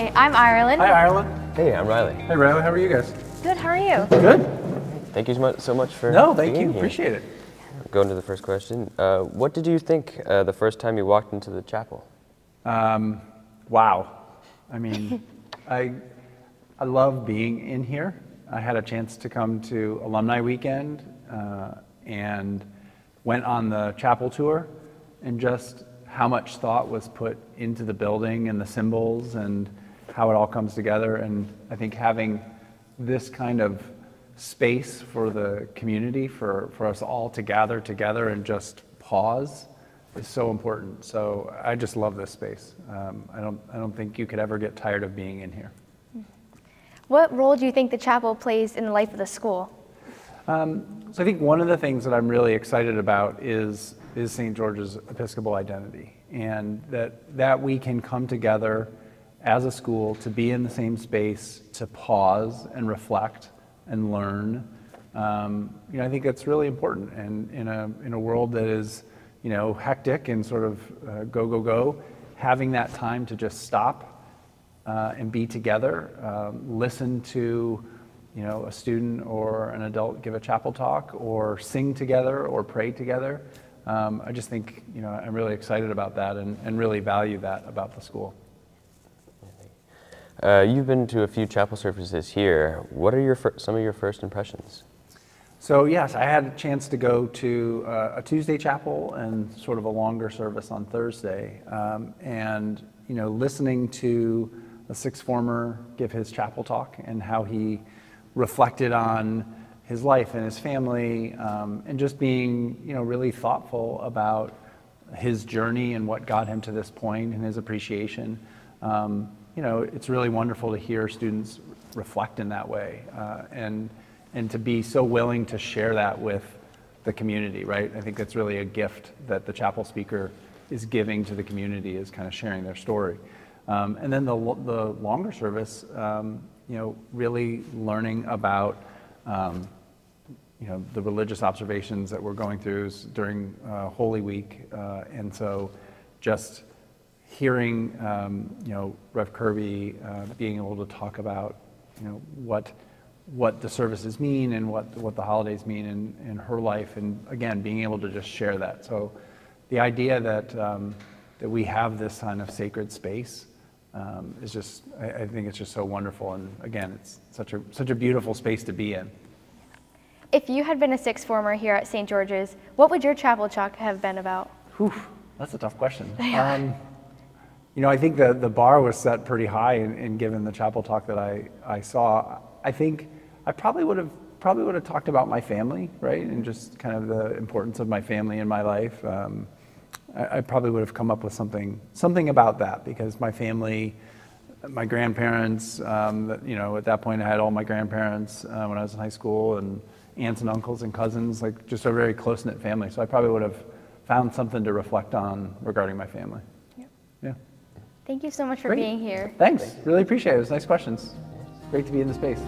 Hi, I'm Ireland. Hi, Ireland. Hey, I'm Riley. Hey, Riley. How are you guys? Good, how are you? Good. Thank you so much for Thank being you. here. Appreciate it. Going to the first question. What did you think the first time you walked into the chapel? Wow. I mean, I love being in here. I had a chance to come to Alumni Weekend and went on the chapel tour, and just how much thought was put into the building and the symbols and how it all comes together. And I think having this kind of space for the community, for us all to gather together and just pause is so important. So I just love this space. I don't think you could ever get tired of being in here. What role do you think the chapel plays in the life of the school? So I think one of the things that I'm really excited about is St. George's Episcopal identity, and that we can come together as a school to be in the same space, to pause and reflect and learn. I think that's really important, and in a world that is hectic and sort of go, having that time to just stop and be together, listen to a student or an adult give a chapel talk, or sing together, or pray together. I just think I'm really excited about that and really value that about the school. You've been to a few chapel services here. What are some of your first impressions? So yes, I had a chance to go to a Tuesday chapel and sort of a longer service on Thursday, and listening to a sixth former give his chapel talk and how he reflected on his life and his family, and just being really thoughtful about his journey and what got him to this point and his appreciation. It's really wonderful to hear students reflect in that way, and to be so willing to share that with the community, right? I think that's really a gift that the chapel speaker is giving to the community, is kind of sharing their story. And then the longer service, really learning about the religious observations that we're going through during Holy Week, and so just hearing Rev Kirby being able to talk about what the services mean and what the holidays mean in her life, and again being able to just share that. So the idea that we have this kind of sacred space is just, I think it's just so wonderful, and again it's such a beautiful space to be in. If you had been a sixth former here at St. George's, what would your chapel talk have been about? Whew, that's a tough question. I think the bar was set pretty high, and given the chapel talk that I saw, I think I probably would have talked about my family, right, and just kind of the importance of my family in my life. I probably would have come up with something about that, because my family, my grandparents, at that point I had all my grandparents when I was in high school, and aunts and uncles and cousins, like just a very close-knit family. So I probably would have found something to reflect on regarding my family. Yeah. Thank you so much for being here. Thanks. Really appreciate it. It was nice questions. Great to be in the space.